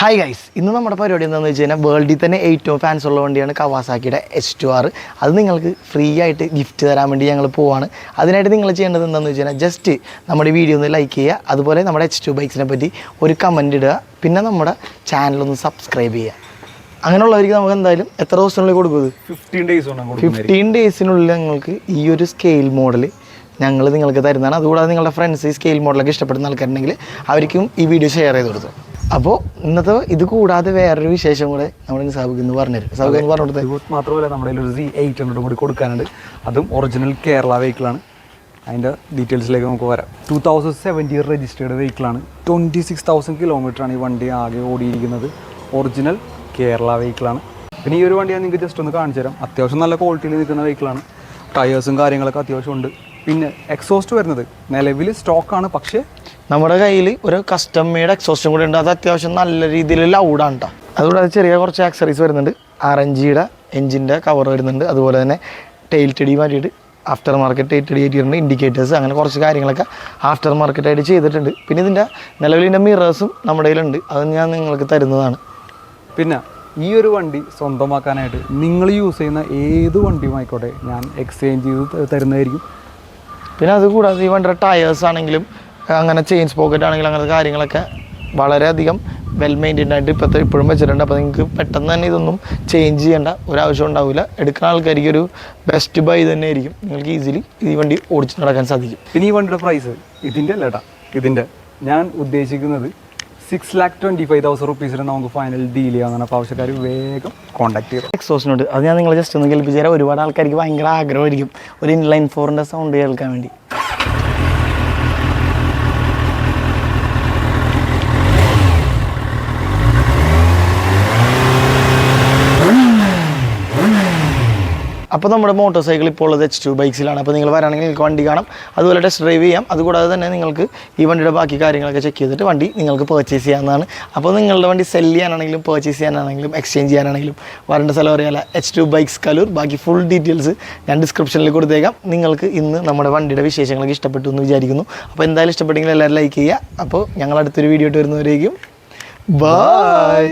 Hi guys, ഇന്ന് നമ്മുടെ പരിപാടി എന്താണെന്ന് വെച്ച് കഴിഞ്ഞാൽ വേൾഡിൽ തന്നെ ഏറ്റവും ഫാൻസ് ഉള്ള വണ്ടിയാണ് കവാസാക്കിയുടെ H2R. അത് നിങ്ങൾക്ക് ഫ്രീ ആയിട്ട് ഗിഫ്റ്റ് തരാൻ വേണ്ടി ഞങ്ങൾ പോവാണ്. അതിനായിട്ട് നിങ്ങൾ ചെയ്യേണ്ടത് എന്താണെന്ന് വെച്ച് കഴിഞ്ഞാൽ ജസ്റ്റ് നമ്മുടെ വീഡിയോ ഒന്ന് ലൈക്ക് ചെയ്യുക, അതുപോലെ നമ്മുടെ H2 ബൈക്സിനെ പറ്റി ഒരു കമൻറ്റ് ഇടുക, പിന്നെ നമ്മുടെ ചാനലൊന്ന് സബ്സ്ക്രൈബ് ചെയ്യുക. അങ്ങനെയുള്ളവർക്ക് നമുക്ക് എന്തായാലും എത്ര ദിവസത്തിനുള്ളിൽ കൊടുക്കുന്നത് 15 ഡേയ്സിനുള്ളിൽ നിങ്ങൾക്ക് ഈ ഒരു സ്കെയിൽ മോഡൽ ഞങ്ങൾ നിങ്ങൾക്ക് തരുന്നതാണ്. അതുകൂടാതെ നിങ്ങളുടെ ഫ്രണ്ട്സ് ഈ സ്കെയിൽ മോഡലൊക്കെ ഇഷ്ടപ്പെടുന്ന ആൾക്കാരുണ്ടെങ്കിൽ അവർക്കും ഈ വീഡിയോ ഷെയർ ചെയ്ത് കൊടുത്തു. അപ്പോൾ ഇന്നത്തെ ഇത് കൂടാതെ വേറൊരു വിശേഷം കൂടെ നമ്മുടെ സാബുക്ക് പറഞ്ഞുതരും. സാബുക്ക് പറഞ്ഞു കൊടുത്തത് മാത്രമല്ല നമ്മുടെ ഒരു Z800 കൂടി കൊടുക്കാനുണ്ട്. അതും ഒറിജിനൽ കേരള വെഹിക്കിളാണ്. അതിൻ്റെ ഡീറ്റെയിൽസിലേക്ക് നമുക്ക് വരാം. 2017 രജിസ്റ്റേർഡ് വെഹിക്കിളാണ്. 26,000 കിലോമീറ്ററാണ് ഈ വണ്ടി ആകെ ഓടിയിരിക്കുന്നത്. ഒറിജിനൽ കേരള വെഹിക്കിളാണ്. പിന്നെ ഈ ഒരു വണ്ടി ഞാൻ നിങ്ങൾക്ക് ജസ്റ്റ് ഒന്ന് കാണിച്ചു തരാം. അത്യാവശ്യം നല്ല ക്വാളിറ്റിയിൽ നിൽക്കുന്ന വെഹിക്കിളാണ്. ടയേഴ്സും കാര്യങ്ങളൊക്കെ അത്യാവശ്യം ഉണ്ട്. പിന്നെ എക്സോസ്റ്റ് വരുന്നത് നിലവിൽ സ്റ്റോക്കാണ്, പക്ഷേ നമ്മുടെ കയ്യിൽ ഒരു കസ്റ്റം മെയ്ഡ് എക്സോസ്റ്റും കൂടെ ഉണ്ട്. അത് അത്യാവശ്യം നല്ല രീതിയിൽ ലൗഡാണ് കേട്ടോ. അതുകൂടാതെ ചെറിയ കുറച്ച് ആക്സറീസ് വരുന്നുണ്ട്. RNGയുടെ എഞ്ചിൻ്റെ കവർ വരുന്നുണ്ട്. അതുപോലെ തന്നെ ടെയിൽ ടെഡി മാറ്റിയിട്ട് ആഫ്റ്റർ മാർക്കറ്റ് ടെയിൽ ടെഡി ആയിട്ടുണ്ട്. ഇൻഡിക്കേറ്റേഴ്സ് അങ്ങനെ കുറച്ച് കാര്യങ്ങളൊക്കെ ആഫ്റ്റർ മാർക്കറ്റായിട്ട് ചെയ്തിട്ടുണ്ട്. പിന്നെ ഇതിൻ്റെ നിലവിലിൻ്റെ മിറേഴ്സും നമ്മുടെ കയ്യിലുണ്ട്. അത് ഞാൻ നിങ്ങൾക്ക് തരുന്നതാണ്. പിന്നെ ഈ ഒരു വണ്ടി സ്വന്തമാക്കാനായിട്ട് നിങ്ങൾ യൂസ് ചെയ്യുന്ന ഏത് വണ്ടിയും ആയിക്കോട്ടെ ഞാൻ എക്സ്ചേഞ്ച് ചെയ്ത് തരുന്നതായിരിക്കും. പിന്നെ അതുകൂടാതെ ഈ വണ്ടിയുടെ ടയേഴ്സ് ആണെങ്കിലും അങ്ങനെ ചെയിൻ പോക്കറ്റ് ആണെങ്കിലും അങ്ങനത്തെ കാര്യങ്ങളൊക്കെ വളരെയധികം വെൽ മെയിൻറ്റൈൻഡ് ആയിട്ട് ഇപ്പോഴും വെച്ചിട്ടുണ്ട്. അപ്പോൾ നിങ്ങൾക്ക് പെട്ടെന്ന് തന്നെ ഇതൊന്നും ചേഞ്ച് ചെയ്യേണ്ട ഒരാവശ്യം ഉണ്ടാവില്ല. എടുക്കുന്ന ആൾക്കാർക്ക് ഒരു ബെസ്റ്റ് ബൈ തന്നെ ആയിരിക്കും. നിങ്ങൾക്ക് ഈസിലി ഈ വണ്ടി ഓടിച്ച് നടക്കാൻ സാധിക്കും. പിന്നെ ഈ വണ്ടിയുടെ പ്രൈസ് ഇതിൻ്റെ അല്ലേട്ടാ, ഇതിൻ്റെ ഞാൻ ഉദ്ദേശിക്കുന്നത് 6,25,000 റുപ്പീസിന് നമുക്ക് ഫൈനൽ ഡീൽ ചെയ്യാവുന്നതാണ്. അപ്പോൾ ആവശ്യക്കാർ വേഗം കോൺടാക്ട് ചെയ്യും. എക്സോസിനോട് അത് ഞാൻ നിങ്ങൾ ജസ്റ്റ് ഒന്ന് കേൾപ്പിച്ചു തരാം. ഒരുപാട് ആൾക്കാർക്ക് ഭയങ്കര ആഗ്രഹമായിരിക്കും ഒരു ഇൻലൈൻ 4ൻ്റെ സൗണ്ട് കേൾക്കാൻ വേണ്ടി. അപ്പോൾ നമ്മുടെ മോട്ടോർ സൈക്കിൾ ഇപ്പോൾ ഉള്ളത് H2 ബൈക്സിലാണ്. അപ്പോൾ നിങ്ങൾ വരാണെങ്കിൽ നിങ്ങൾക്ക് വണ്ടി കാണാം, അതുപോലെ ടെസ്റ്റ് ഡ്രൈവ് ചെയ്യാം. അതുകൂടാതെ തന്നെ നിങ്ങൾക്ക് ഈ വണ്ടിയുടെ ബാക്കി കാര്യങ്ങളൊക്കെ ചെക്ക് ചെയ്തിട്ട് വണ്ടി നിങ്ങൾക്ക് പർച്ചേസ് ചെയ്യാവുന്നതാണ്. അപ്പോൾ നിങ്ങളുടെ വണ്ടി സെല് ചെയ്യാനാണെങ്കിലും പർച്ചേസ് ചെയ്യാനാണെങ്കിലും എക്സ്ചേഞ്ച് ചെയ്യാനാണെങ്കിലും വരേണ്ട സ്ഥലം അറിയാല H2 ബൈക്സ് കലൂർ. ബാക്കി ഫുൾ ഡീറ്റെയിൽസ് ഞാൻ ഡിസ്ക്രിപ്ഷനിൽ കൊടുത്തേക്കാം. നിങ്ങൾക്ക് ഇന്ന് നമ്മുടെ വണ്ടിയുടെ വിശേഷങ്ങളൊക്കെ ഇഷ്ടപ്പെട്ടു എന്ന് വിചാരിക്കുന്നു. അപ്പോൾ എന്തായാലും ഇഷ്ടപ്പെട്ടെങ്കിൽ എല്ലാവരും ലൈക്ക് ചെയ്യുക. അപ്പോൾ ഞങ്ങൾ അടുത്തൊരു വീഡിയോ ആയിട്ട് വരുന്നവരേക്കും ബൈ.